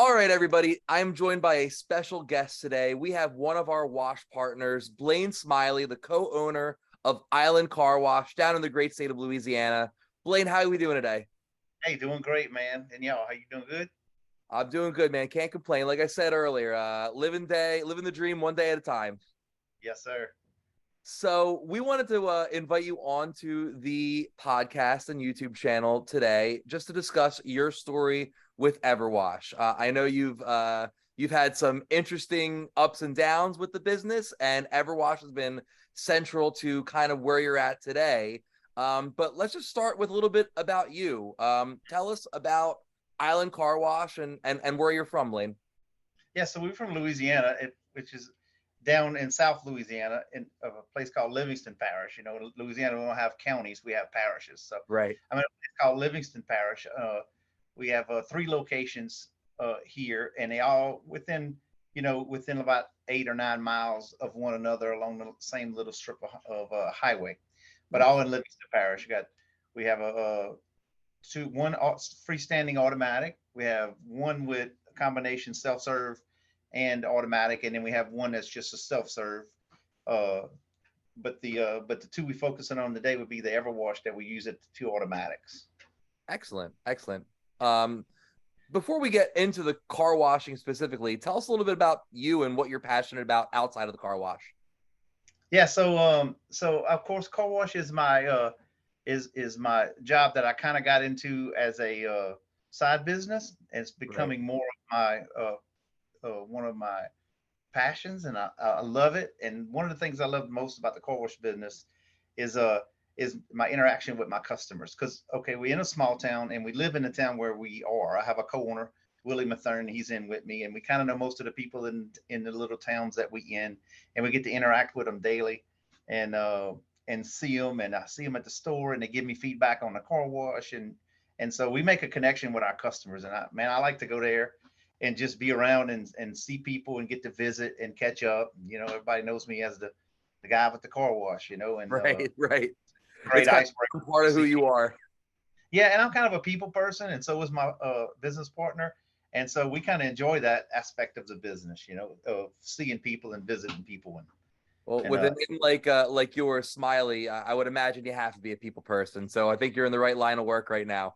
All right, everybody. I'm joined by a special guest today. We have one of our wash partners, Blane Smiley, the co-owner of Island Car Wash down in the great state of Louisiana. Blane, how are we doing today? Hey, doing great, man. And y'all, how you doing? Good? I'm doing good, man. Can't complain. Like I said earlier, living the dream one day at a time. Yes, sir. So we wanted to invite you on to the podcast and YouTube channel today just to discuss your story with EverWash. I know you've had some interesting ups and downs with the business, and EverWash has been central to kind of where you're at today. But let's just start with a little bit about you. Tell us about Island Car Wash and where you're from, Lane. Yeah, so we're from Louisiana, which is down in South Louisiana, in of a place called Livingston Parish. You know, Louisiana, we don't have counties; we have parishes. So Right. I'm in a place called Livingston Parish. We have three locations here, and they all within about 8 or 9 miles of one another along the same little strip of highway, but all Nice. in Livingston Parish. We have one freestanding automatic. We have one with a combination self-serve and automatic, and then we have one that's just a self-serve. Uh, but the two we focusing on today would be the EverWash that we use at the two automatics. Excellent. Excellent. Um, Before we get into the car washing specifically, tell us a little bit about you and what you're passionate about outside of the car wash. Yeah, so of course, car wash is my job that I kind of got into as a side business. It's Right. becoming more of my one of my passions, and I love it. And one of the things I love most about the car wash business is uh is my interaction with my customers. Because okay, we're in a small town and we live in the town where we are. I have a co-owner, Willie Mathern. He's in with me, and we kind of know most of the people in the little towns that we in, and we get to interact with them daily, and see them, and I see them at the store, and they give me feedback on the car wash, and so we make a connection with our customers. And I like to go there and just be around and see people and get to visit and catch up. You know, everybody knows me as the guy with the car wash, and Right. Right. It's great kind icebreaker of part to of who see you people. are. Yeah, and I'm kind of a people person, and so is my business partner. And so we kind of enjoy that aspect of the business, of seeing people and visiting people. Well, And with a name like yours, Smiley, I would imagine you have to be a people person. So I think you're in the right line of work right now.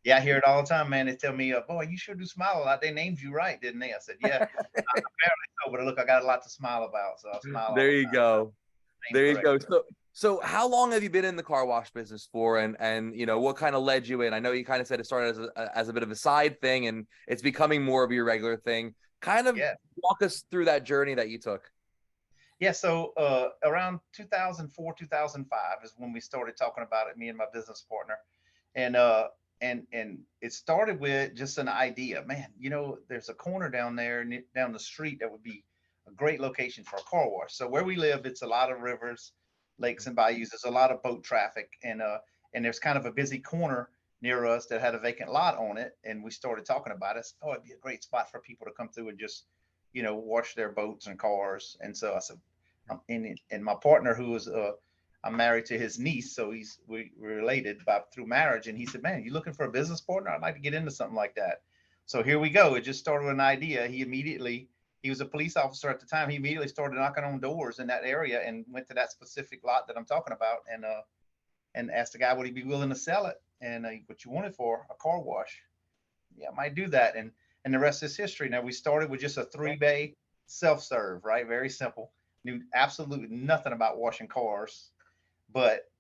Yeah, I hear it all the time, man. They tell me, boy, you sure do smile a lot. They named you right, didn't they? I said, yeah, apparently so, but look, I got a lot to smile about, so I smile all There the you time. go. Named There you go. correctly. So how long have you been in the car wash business for, and what kind of led you in? I know you kind of said it started as a bit of a side thing, and it's becoming more of your regular thing. Kind of Yeah. walk us through that journey that you took. Yeah, so around 2004, 2005 is when we started talking about it, me and my business partner, and it started with just an idea. Man, there's a corner down there, down the street, that would be a great location for a car wash. So where we live, it's a lot of rivers, lakes, and bayous. There's a lot of boat traffic, and there's kind of a busy corner near us that had a vacant lot on it. And we started talking about it. Oh, it'd be a great spot for people to come through and just wash their boats and cars. And so I said, and my partner, who is I'm married to his niece, so we're related through marriage. And he said, "Man, you looking for a business partner? I'd like to get into something like that." So here we go. It just started with an idea. He was a police officer at the time. He immediately started knocking on doors in that area and went to that specific lot that I'm talking about, and asked the guy would he be willing to sell it, and what you want it for, a car wash. Yeah, I might do that. And the rest is history. Now, we started with just a 3 bay self-serve, right? Very simple. Knew absolutely nothing about washing cars, but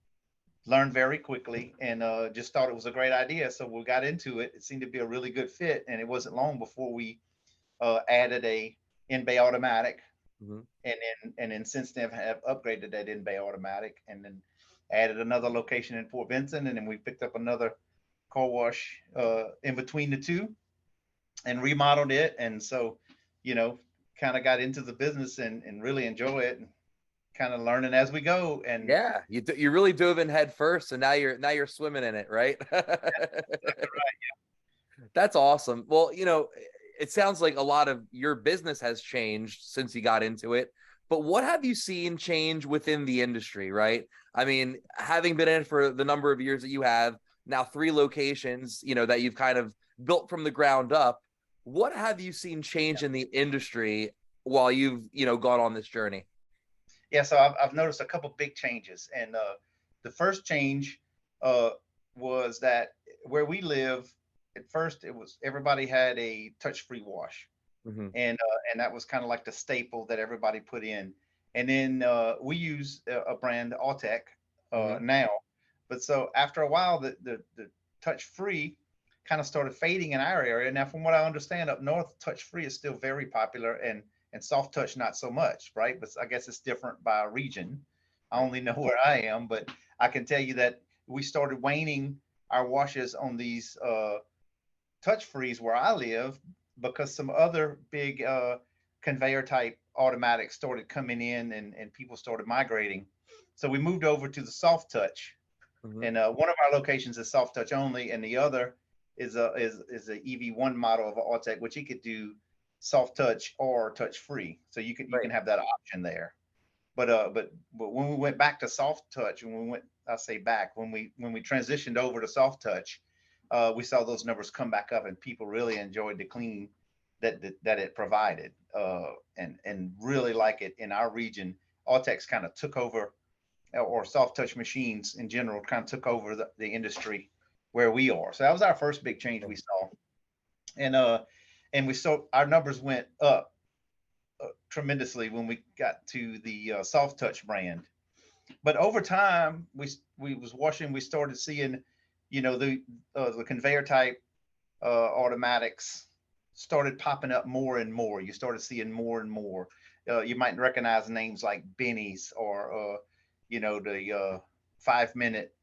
learned very quickly, and just thought it was a great idea. So we got into it. It seemed to be a really good fit, and it wasn't long before we added a in-bay automatic, Mhm. and then since then have upgraded that in-bay automatic, and then added another location in Fort Vincent, and then we picked up another car wash in between the two and remodeled it. And so, you know, kind of got into the business and really enjoy it, and kind of learning as we go. And Yeah, you really dove in head first, and now you're swimming in it, right? That's awesome. Well, it sounds like a lot of your business has changed since you got into it. But what have you seen change within the industry, right? I mean, having been in it for the number of years that you have, now three locations, that you've kind of built from the ground up. What have you seen change in the industry while you've, gone on this journey? Yeah, so I've noticed a couple big changes, and the first change uh, was that where we live, at first it was everybody had a touch-free wash, Mm-hmm. and that was kind of like the staple that everybody put in. And then we use a brand Altec Mm-hmm. now, but so after a while, the touch-free kind of started fading in our area. Now, from what I understand, up north, touch-free is still very popular, and soft touch not so much, right? But I guess it's different by region. I Right. only know where I am, but I can tell you that we started waning our washes on these touch frees where I live because some other big conveyor type automatics started coming in, and people started migrating. So we moved over to the soft touch, Mm-hmm. and one of our locations is soft touch only, and the other is a EV1 model of Autec, which you could do soft touch or touch free. So you can Right. have that option there. But when we went back to soft touch, and we went, I say back, when we transitioned over to soft touch, we saw those numbers come back up, and people really enjoyed the clean that it provided, and really like it in our region. Autex kind of took over, or soft touch machines in general kind of took over the industry where we are. So that was our first big change we saw, and we saw our numbers went up tremendously when we got to the soft touch brand. But over time, we was washing, we started seeing, the conveyor type automatics started popping up more and more. You started seeing more and more. You might recognize names like Benny's, or the 5 minute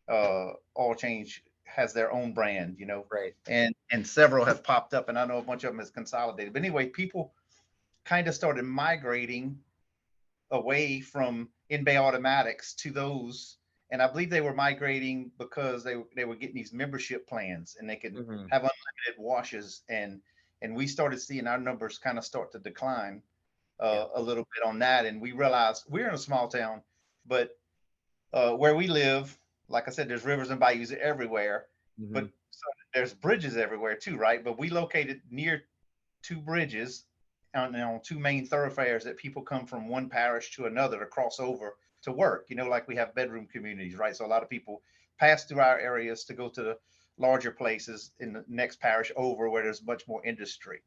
oil change has their own brand, Right. and several have popped up, and I know a bunch of them is consolidated. But anyway, people kind of started migrating away from in-bay automatics to those, and I believe they were migrating because they were getting these membership plans, and they could Mm-hmm. have unlimited washes, and we started seeing our numbers kind of start to decline Yeah. a little bit on that, and we realized we're in a small town, but where we live, like I said, there's rivers and bayous everywhere, Mm-hmm. but so there's bridges everywhere too, right? But we located near two bridges on two main thoroughfares that people come from one parish to another to cross over to work. Like we have bedroom communities, right? So a lot of people pass through our areas to go to the larger places in the next parish over where there's much more industry.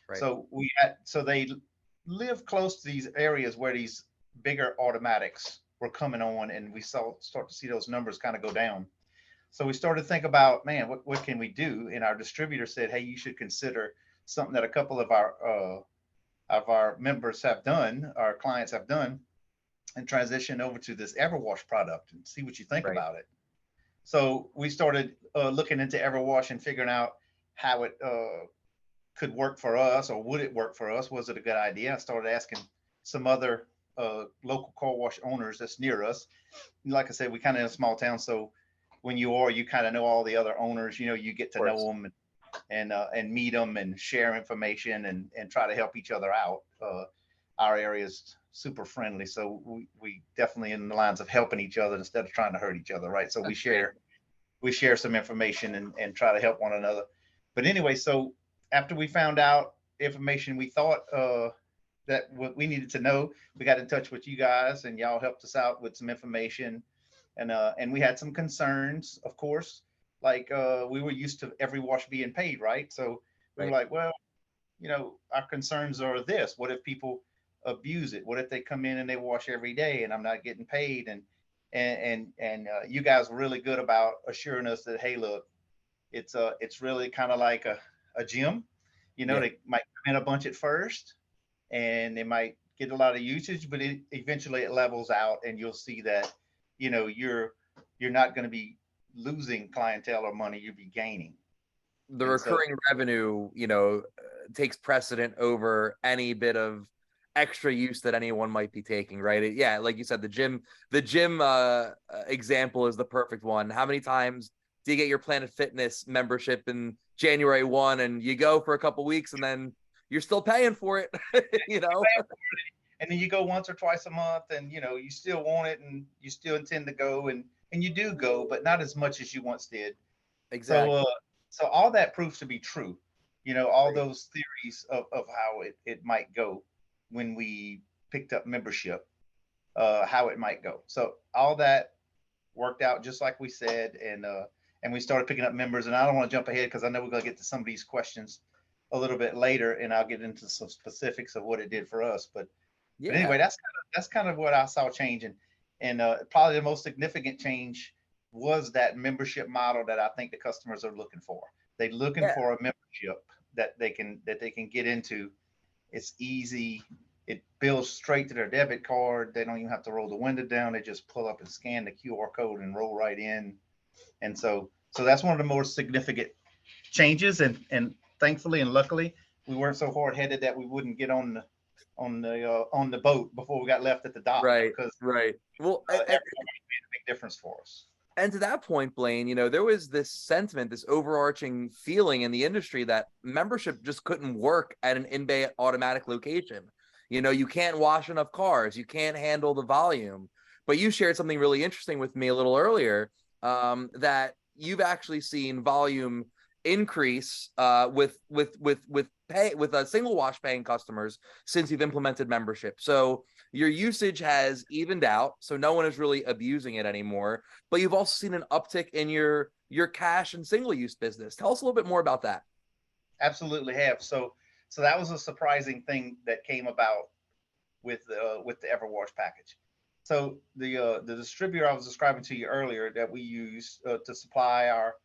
Right. So they live close to these areas where these bigger automatics were coming on, and we saw start to see those numbers kind of go down. So we started to think about, man, what can we do? And our distributor said, hey, you should consider something that a couple of our members have done, our clients have done, and transition over to this EverWash product and see what you think Right. about it. So we started looking into EverWash and figuring out how it could work for us, or would it work for us? Was it a good idea? I started asking some other local car wash owners that's near us. Like I said, we kind of in a small town, so when you kind of know all the other owners. You get Of to know course. them, and meet them and share information, and try to help each other out. Our area is super friendly, so we definitely in the lines of helping each other instead of trying to hurt each other, right? So we That's great. share some information, and try to help one another. But anyway, so after we found out information we thought that what we needed to know, we got in touch with you guys, and y'all helped us out with some information, and we had some concerns, of course. Like we were used to every wash being paid, right? So we were Right. like, well, our concerns are this: what if people abuse it? What if they come in and they wash every day, and I'm not getting paid? And you guys were really good about assuring us that, hey, look, it's really kind of like a gym. Yeah. They might come in a bunch at first, and they might get a lot of usage, but eventually it levels out, and you'll see that you're not going to be losing clientele or money; you'll be gaining. The And so, recurring revenue, takes precedent over any bit of extra use that anyone might be taking, right? Yeah, like you said, the gym example is the perfect one. How many times do you get your Planet Fitness membership in January 1 and you go for a couple weeks and then you're still paying for it, you know? and then you go once or twice a month, and you still want it, and you still intend to go, and you do go, but not as much as you once did. So Exactly. so all that proves to be true. all Right. those theories of how it might go when we picked up membership, how it might go. So all that worked out just like we said, and we started picking up members. And I don't want to jump ahead because I know we're going to get to some of these questions a little bit later, and I'll get into some specifics of what it did for us. But Yeah. anyway, that's kind of what I saw changing, and probably the most significant change was that membership model that I think the customers are looking for. They're looking Yeah. for a membership that they can get into. It's easy. It bills straight to their debit card. They don't even have to roll the window down. They just pull up and scan the QR code and roll right in. And so that's one of the more significant changes. And thankfully and luckily, we weren't so hard headed that we wouldn't get on the boat before we got left at the dock, Right. because Right. Well, everyone made a big difference for us. and to that point, Blane, there was this sentiment, this overarching feeling in the industry that membership just couldn't work at an in-bay automatic location. You can't wash enough cars, you can't handle the volume. But you shared something really interesting with me a little earlier, that you've actually seen volume increase with single wash paying customers since you've implemented membership. So your usage has evened out, so no one is really abusing it anymore. But you've also seen an uptick in your cash and single use business. Tell us a little bit more about that. Absolutely have. So that was a surprising thing that came about with the EverWash package. So the distributor I was describing to you earlier that we use to supply our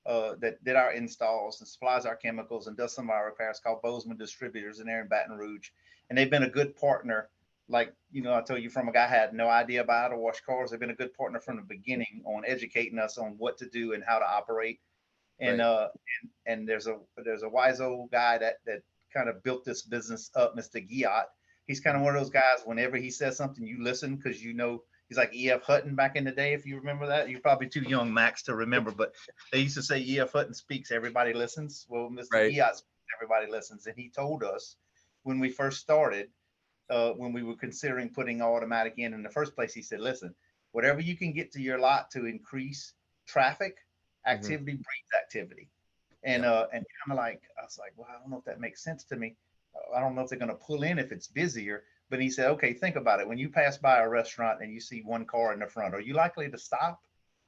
that did our installs and supplies our chemicals and does some of our repairs, called Bozeman Distributors, and they're in Baton Rouge, and they've been a good partner. Like, I told you, from a guy had no idea about how to wash cars. They've been a good partner from the beginning on educating us on what to do and how to operate. And Right. and there's a wise old guy that kind of built this business up, Mr. Giat. He's kind of one of those guys. Whenever he says something, you listen, because he's like E.F. Hutton back in the day. If you remember that, you're probably too young, Max, to remember, but they used to say E.F. Hutton speaks, everybody listens. Well, Mr. Right. Giat speaks, everybody listens, and he told us when we first started, when we were considering putting automatic in the first place, he said, listen, whatever you can get to your lot to increase traffic, Mm-hmm. activity breeds activity. And Yep. and kind of like, I was like, well, I don't know if that makes sense to me. I don't know if they're going to pull in if it's busier. But he said, okay, think about it. When you pass by a restaurant and you see one car in the front, are you likely to stop?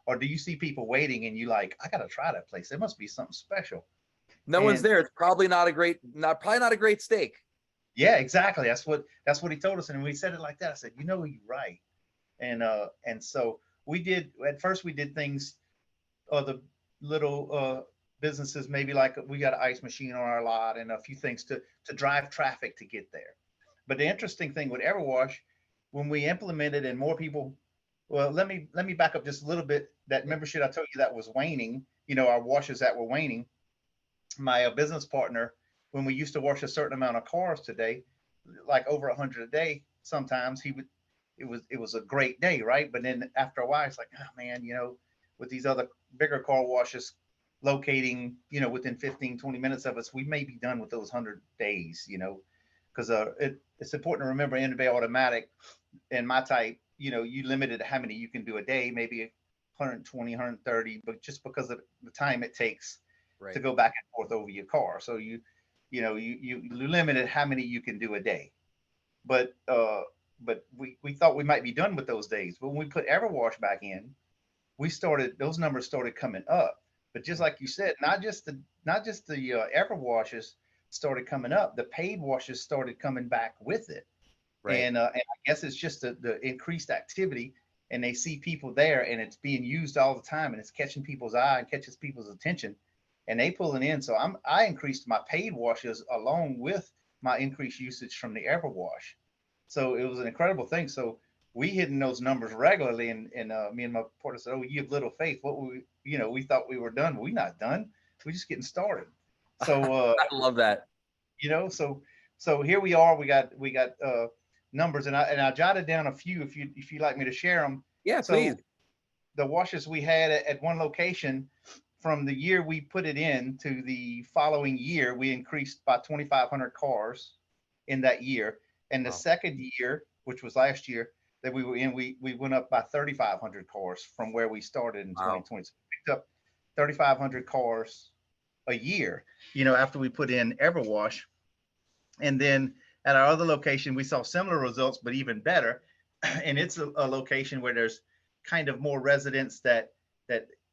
Or do you see people waiting and you like, I got to try that place. There must be something special. No one's And there. It's probably not a great steak. yeah, exactly. That's what he told us. And when he said it like that, I said, you're right. And so we did, at first we did things, the little businesses, maybe like we got an ice machine on our lot and a few things to drive traffic to get there. But the interesting thing with EverWash, when we implemented and more people, well, let me back up just a little bit. That Yeah. membership I told you that was waning, our washes that were waning. My business partner, when we used to wash a certain amount of cars today, like over 100 a day, sometimes he would, it was a great day, right? But then after a while, it's like, oh man, with these other bigger car washes locating, within 15, 20 minutes of us, we may be done with those 100 days, because it's important to remember in bay automatic and my type, you limited how many you can do a day, maybe 120, 130, but just because of the time it takes to Right. go back and forth over your car. So you limited how many you can do a day. But we thought we might be done with those days. But when we put EverWash back in, those numbers started coming up. But just like you said, not just the ever washes started coming up, the paid washes started coming back with it. Right. And I guess it's just the increased activity, and they see people there, and it's being used all the time, and it's catching people's eye and catches people's attention, and they pulling in. So I increased my paid washes along with my increased usage from the ever wash. So it was an incredible thing. So we hitting those numbers regularly, and me and my partner said, "Oh, you have little faith. What we thought we were done. We're not done. We're just getting started." So I love that. so here we are. We got numbers, and I jotted down a few if you like me to share them. Yeah, please. So the washes we had at one location, from the year we put it in to the following year, we increased by 2,500 cars in that year. And the Wow. second year, which was last year that we were in, we went up by 3,500 cars from where we started in Wow. 2020. So we picked up 3,500 cars a year, after we put in EverWash. And then at our other location, we saw similar results, but even better. And it's a location where there's kind of more residents that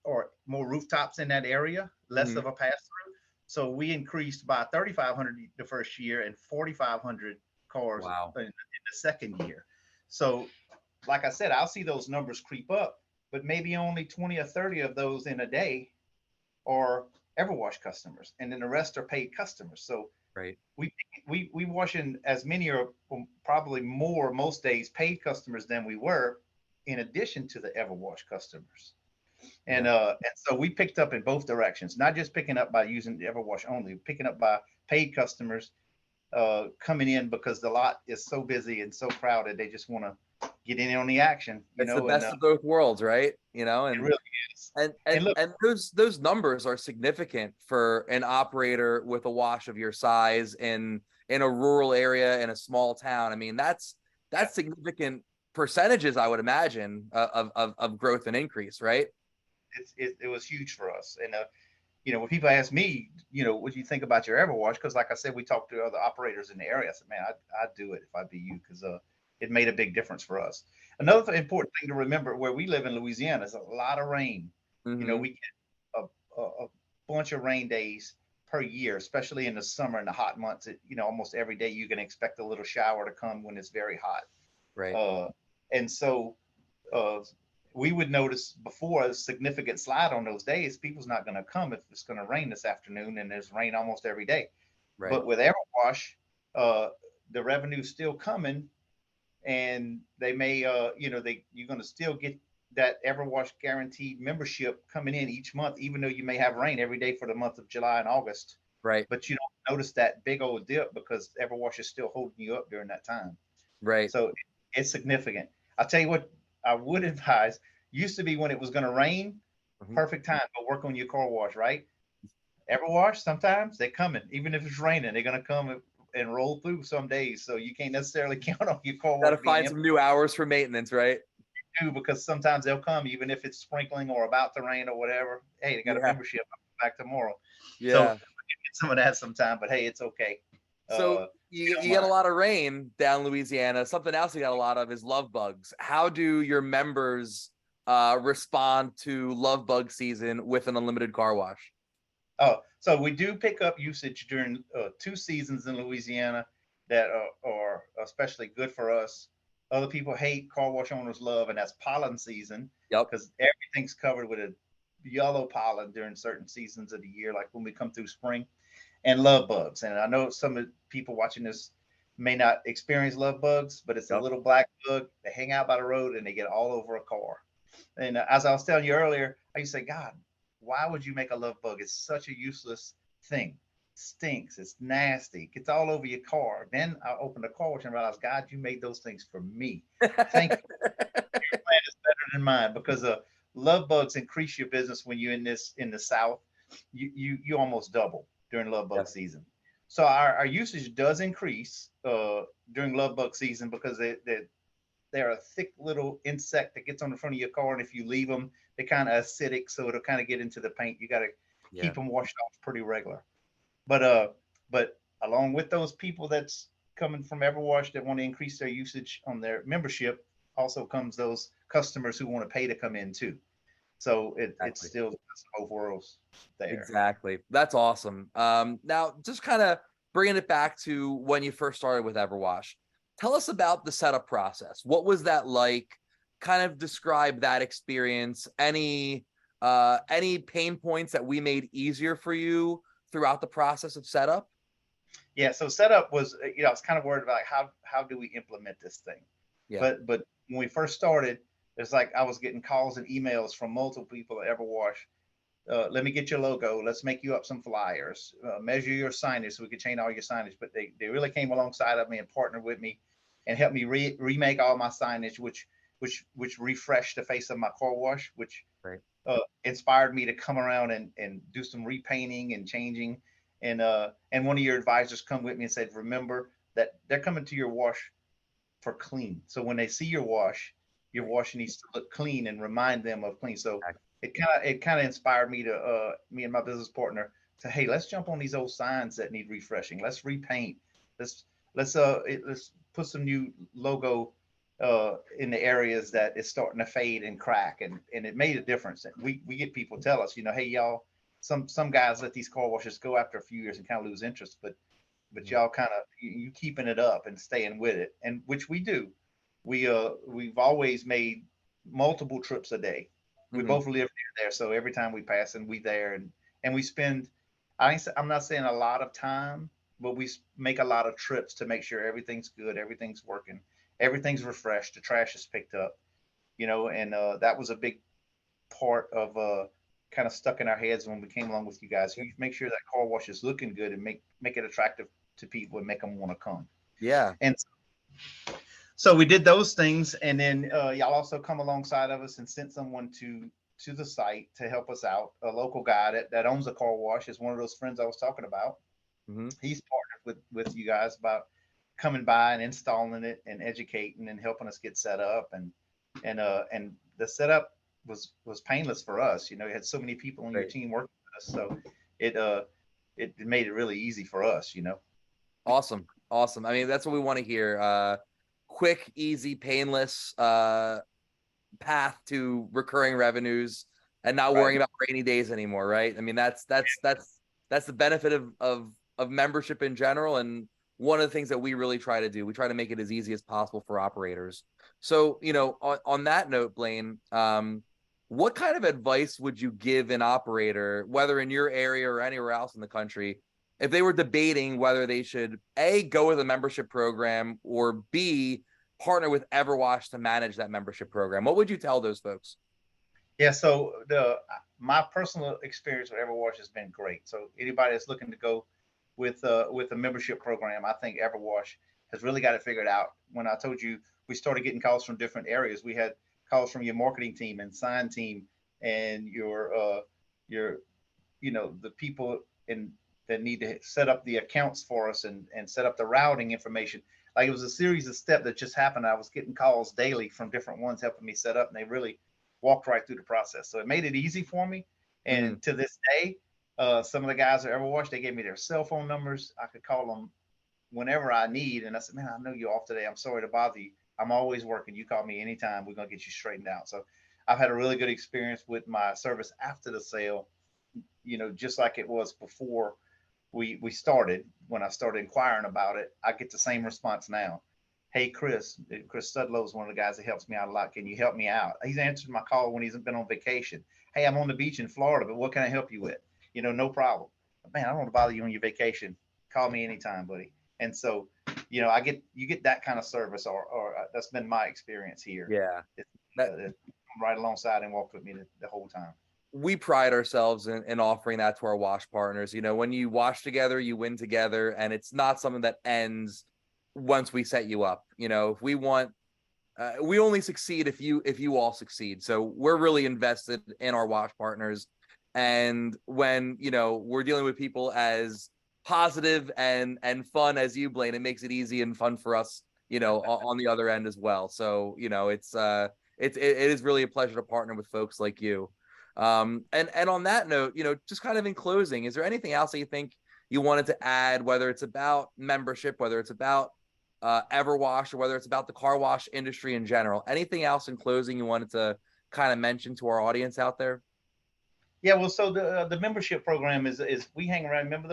or more rooftops in that area, less Mhm. of a pass through. So we increased by 3,500 the first year and 4,500 cars Wow. in the second year. So, like I said, I'll see those numbers creep up, but maybe only 20 or 30 of those in a day are EverWash customers, and then the rest are paid customers. So Right. we we wash in as many or probably more most days paid customers than we were, in addition to the EverWash customers. Yeah. And so we picked up in both directions, not just picking up by using the EverWash only, picking up by paid customers coming in because the lot is so busy and so crowded, they just want to get in on the action, It's the and best of both worlds, right? it really is. And And and look, and those numbers are significant for an operator with a wash of your size in a rural area in a small town. I mean, yeah, that's significant percentages, I would imagine, of growth and increase, right? it was huge for us. And when people ask me, what do you think about your EverWash? Because like I said, we talked to other operators in the area. I said, man, I'd do it if I'd be you, because it made a big difference for us. Another important thing to remember, where we live in Louisiana, is a lot of rain. Hmm. We get a bunch of rain days per year, especially in the summer and the hot months. Almost every day you can expect a little shower to come when it's very hot. Right. Uh, and so uh, we would notice before a significant slide on those days. People's not going to come if it's going to rain this afternoon, and there's rain almost every day. Right. But with EverWash, uh, the revenue's still coming, and they may, you're going to still get that EverWash guaranteed membership coming in each month, even though you may have rain every day for the month of July and August. Right. But you don't notice that big old dip because EverWash is still holding you up during that time. Right. So it's significant. I'll tell you what I would advise. Used to be when it was going to rain, Mhm. perfect time to work on your car wash, right? EverWash, sometimes they're coming, even if it's raining, they're going to come and roll through some days. So you can't necessarily count on your car Got to wash being find empty some new hours for maintenance, right? too, because sometimes they'll come even if it's sprinkling or about to rain or whatever. Hey, they got a Yeah. membership. I'll back tomorrow. So Yeah. get some of that sometime, but hey, it's okay. So We you don't get a mind. lot of rain down Louisiana. Something else you got a lot of is love bugs. How do your members respond to love bug season with an unlimited car wash? Oh, so we do pick up usage during 2 seasons in Louisiana that are especially good for us. Other people hate, car wash owners love, and that's pollen season, Yep. because everything's covered with a yellow pollen during certain seasons of the year, like when we come through spring, and love bugs. And I know some of the people watching this may not experience love bugs, but it's a Yep. little black bug. They hang out by the road and they get all over a car. And as I was telling you earlier, I used to say, God, why would you make a love bug? It's such a useless thing. It stinks. It's nasty. It gets all over your car. Then I opened the car wash and realized, God, you made those things for me. Thank you. Your plan is better than mine, because love bugs increase your business when you're in the South. You almost double during love bug Yeah. season. So our usage does increase during love bug season, because they're a thick little insect that gets on the front of your car, and if you leave them, they're kind of acidic, so it'll kind of get into the paint. You got to keep Yeah. them washed off pretty regular. But along with those people that's coming from EverWash that want to increase their usage on their membership, also comes those customers who want to pay to come in too. So it's Exactly. still both worlds there. Exactly. That's awesome. Now just kind of bringing it back to when you first started with EverWash. Tell us about the setup process. What was that like? Kind of describe that experience. Any pain points that we made easier for you throughout the process of setup? Yeah. So setup was, I was kind of worried about how do we implement this thing. Yeah. But when we first started, it's like I was getting calls and emails from multiple people at EverWash. Let me get your logo. Let's make you up some flyers. Measure your signage so we could change all your signage. But they really came alongside of me and partnered with me and helped me remake all my signage, which refreshed the face of my car wash, which Right. inspired me to come around and do some repainting and changing. And one of your advisors come with me and said, remember that they're coming to your wash for clean. So when they see your Right. wash needs to look clean and remind them of clean. So Exactly. it kind of inspired me to me and my business partner to, hey, let's jump on these old signs that need refreshing. Let's repaint. Let's let's put some new logo in the areas that is starting to fade and crack, and it made a difference. And we get people tell us, hey, y'all, some guys let these car washes go after a few years and kind of lose interest, but y'all kind of you keeping it up and staying with it, and which we do. We've always made multiple trips a day. We Mm-hmm. both live near there, so every time we pass and we there, and we spend. I'm not saying a lot of time, but we make a lot of trips to make sure everything's good, everything's working, everything's refreshed, the trash is picked up, and that was a big part of kind of stuck in our heads when we came along with you guys. You make sure that car wash is looking good and make it attractive to people and make them want to come. Yeah. And so we did those things, and then y'all also come alongside of us and sent someone to the site to help us out. A local guy that owns a car wash is one of those friends I was talking about. Mm-hmm. He's partnered with you guys about coming by and installing it and educating and helping us get set up, and the setup was painless for us. You had so many people on your Great. team working with us, so it made it really easy for us. Awesome. I mean, that's what we want to hear. Quick, easy, painless path to recurring revenues and not worrying about rainy days anymore, right? I mean, that's the benefit of membership in general, and one of the things that we really try to do. We try to make it as easy as possible for operators. So, on that note, Blane, what kind of advice would you give an operator, whether in your area or anywhere else in the country, if they were debating whether they should A, go with a membership program, or B, partner with EverWash to manage that membership program? What would you tell those folks? Yeah, so my personal experience with EverWash has been great. So anybody that's looking to go with a membership program, I think EverWash has really got it figured out. When I told you we started getting calls from different areas, we had calls from your marketing team and sign team and your the people that need to set up the accounts for us and set up the routing information. Like, it was a series of steps that just happened. I was getting calls daily from different ones helping me set up, and they really walked right through the process. So it made it easy for me. And to this day, some of the guys at EverWash, they gave me their cell phone numbers. I could call them whenever I need. And I said, man, I know you're off today. I'm sorry to bother you. I'm always working. You call me anytime. We're going to get you straightened out. So I've had a really good experience with my service after the sale, just like it was before we started. When I started inquiring about it, I get the same response now. Hey, Chris Studlow is one of the guys that helps me out a lot. Can you help me out? He's answered my call when he's been on vacation. Hey, I'm on the beach in Florida, but what can I help you with? No problem. Man, I don't want to bother you on your vacation. Call me anytime, buddy. And so, you get that kind of service, or that's been my experience here. Yeah. It's right alongside and walked with me the whole time. We pride ourselves in offering that to our wash partners. When you wash together, you win together, and it's not something that ends once we set you up. If we want, we only succeed if you all succeed. So we're really invested in our wash partners, and when we're dealing with people as positive and fun as you, Blane, it makes it easy and fun for us, on the other end as well. So it is really a pleasure to partner with folks like you. And on that note, just kind of in closing, is there anything else that you think you wanted to add, whether it's about membership, whether it's about EverWash, or whether it's about the car wash industry in general? Anything else in closing you wanted to kind of mention to our audience out there? Yeah, well, so the membership program is we hang around. Remember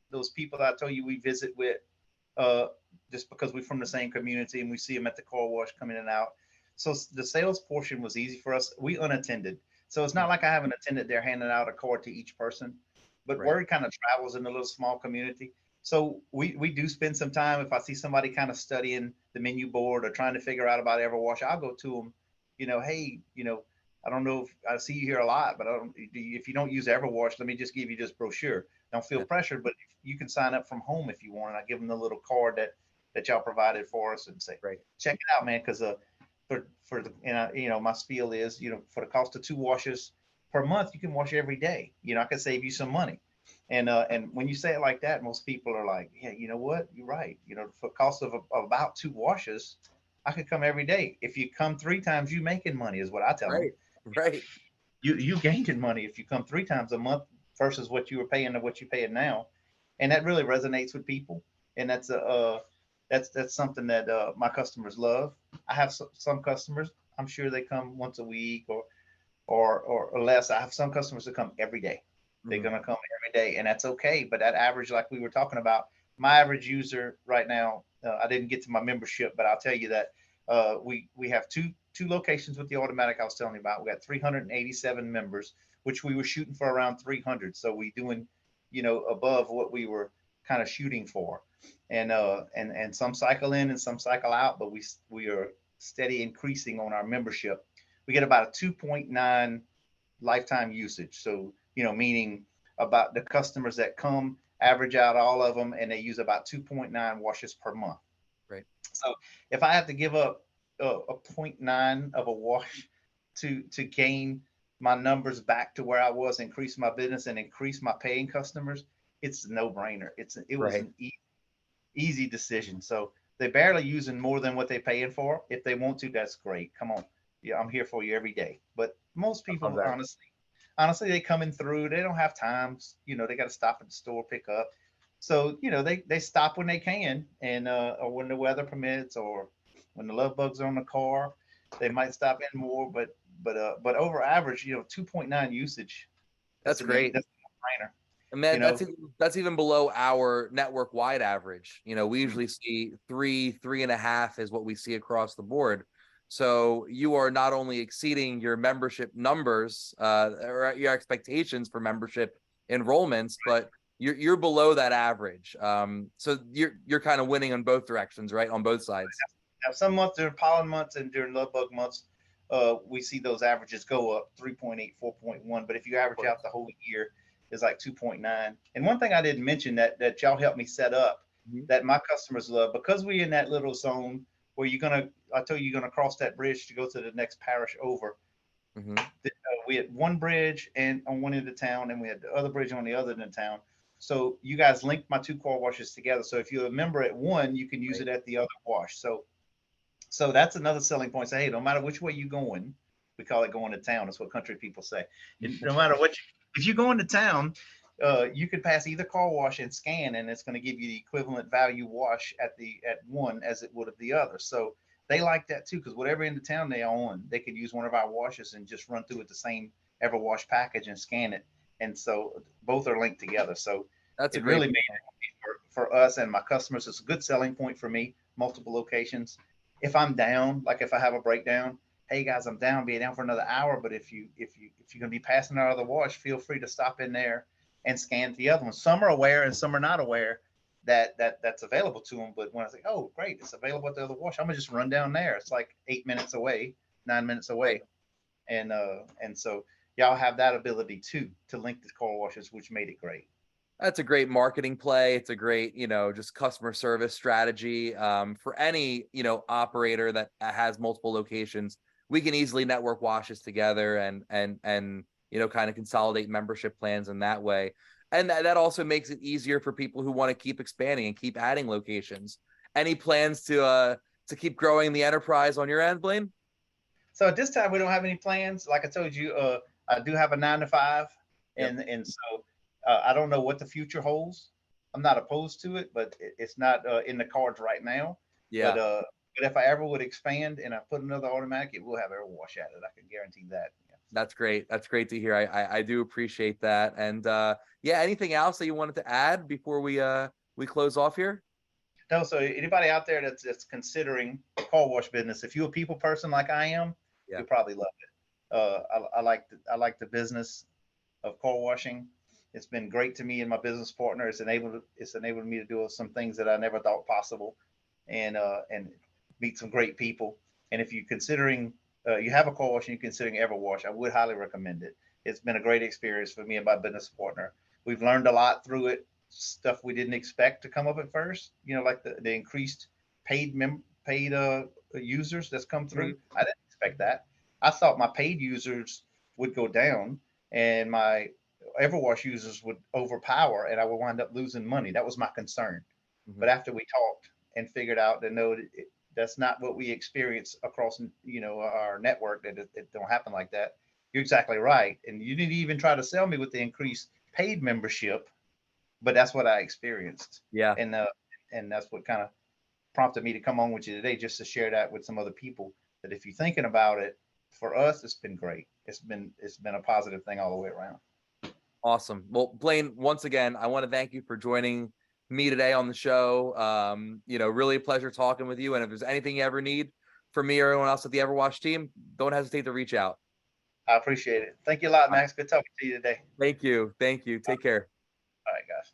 those people I told you we visit with, just because we're from the same community and we see them at the car wash coming in and out. So the sales portion was easy for us. We unattended. So it's not like I have an attendant there handing out a card to each person, but word kind of travels in a little small community. So we do spend some time. If I see somebody kind of studying the menu board or trying to figure out about EverWash, I'll go to them, hey, I don't know if I see you here a lot, but if you don't use EverWash, let me just give you this brochure. Don't feel pressured, but you can sign up from home if you want. And I give them the little card that y'all provided for us and say, check it out, man, because for the my spiel is, for the cost of 2 washes per month, you can wash every day. I can save you some money. And when you say it like that, most people are like, yeah, you know what, you're right. For cost of about 2 washes, I could come every day. If you come 3 times, you making money, is what I tell them. Right. You gaining money if you come 3 times a month. versus what you were paying to what you're paying now, and that really resonates with people. And that's something that my customers love. I have some customers. I'm sure they come once a week or less. I have some customers that come every day. They're Mhm. gonna come every day, and that's okay. But that average, like we were talking about, my average user right now, I didn't get to my membership, but I'll tell you that we have two locations with the automatic I was telling you about. We got 387 members, which we were shooting for around 300. So we doing, above what we were kind of shooting for, and some cycle in and some cycle out, but we are steady increasing on our membership. We get about a 2.9 lifetime usage. So, meaning about the customers that come average out all of them and they use about 2.9 washes per month. Right. So if I have to give up a point 0.9 of a wash to gain my numbers back to where I was, increase my business and increase my paying customers, it's a no brainer. It was Right. an easy decision. So they're barely using more than what they're paying for. If they want to, that's great. Come on. Yeah, I'm here for you every day. But most I love people, that. honestly, they coming through. They don't have times. They got to stop at the store, pick up. So, they stop when they can, and or when the weather permits, or when the love bugs are on the car, they might stop in more. But over average, 2.9 usage. That's great. That's a no-brainer. And You man, know, that's even below our network wide average. We Mm. usually see 3.5 is what we see across the board. So you are not only exceeding your membership numbers, or your expectations for membership enrollments, but you're below that average. So you're kind of winning on both directions, right? On both sides. Now, some months during pollen months and during love bug months, we see those averages go up 3.8, 4.1. But if you Of average course. out the whole year, it's like 2.9. And one thing I didn't mention that y'all helped me set up Mhm. that my customers love, because we're in that little zone where I tell you, you're gonna cross that bridge to go to the next parish over. Mhm. We had one bridge and on one end of town, and we had the other bridge on the other end of town. So you guys linked my two car washes together. So if you're a member at one, you can use Right. it at the other wash. So that's another selling point. Say, hey, no matter which way you're going, we call it going to town. That's what country people say. And no matter if you go into town, you could pass either car wash and scan, and it's going to give you the equivalent value wash at one as it would of the other. So they like that too, because whatever end of town they are on, they could use one of our washes and just run through it the same EverWash package and scan it. And so both are linked together. So That's a it great really made point. it for us and my customers. It's a good selling point for me. Multiple locations. If I'm down, like if I have a breakdown, hey guys, I'm down, be down for another hour. But if you're gonna be passing out of the wash, feel free to stop in there and scan the other ones. Some are aware and some are not aware that's available to them. But when I say, oh great, it's available at the other wash, I'm gonna just run down there. It's like 8 minutes away, 9 minutes Right. away, and so y'all have that ability too to link the car washes, which made it great. That's a great marketing play. It's a great, just customer service strategy. For any, operator that has multiple locations, we can easily network washes together and kind of consolidate membership plans in that way. And that also makes it easier for people who want to keep expanding and keep adding locations. Any plans to keep growing the enterprise on your end, Blane? So at this time, we don't have any plans. Like I told you, I do have a 9 to 5, Yep. and so I don't know what the future holds. I'm not opposed to it, but it's not in the cards right now. But Yeah. uh, but if I ever would expand and I put another automatic, it will have air wash at it. I can guarantee that. Yeah. That's great. That's great to hear. I do appreciate that. And yeah, anything else that you wanted to add before we close off here? No, so anybody out there that's considering car wash business, if you're a people person like I am, Yeah. you'll probably love it. I like the business of car washing. It's been great to me and my business partner. It's enabled me to do some things that I never thought possible, and meet some great people. And if you're considering you have a car wash and you're considering EverWash, I would highly recommend it. It's been a great experience for me and my business partner. We've learned a lot through it, stuff we didn't expect to come up at first. Like the increased paid users that's come through. Mhm. I didn't expect that. I thought my paid users would go down and my EverWash users would overpower and I would wind up losing money. That was my concern. But Mhm. after we talked and figured out that no, that's not what we experience across our network. That it don't happen like that. You're exactly right, and you didn't even try to sell me with the increased paid membership, but that's what I experienced. Yeah. And that's what kind of prompted me to come on with you today, just to share that with some other people, that if you're thinking about it, for us, it's been great. It's been a positive thing all the way around. Awesome. Well, Blane, once again, I want to thank you for joining me today on the show. Really a pleasure talking with you. And if there's anything you ever need from me or anyone else at the EverWash team, don't hesitate to reach out. I appreciate it. Thank you a lot, Max. Good talking to you today. Thank you. Thank you. Take care. All right, guys.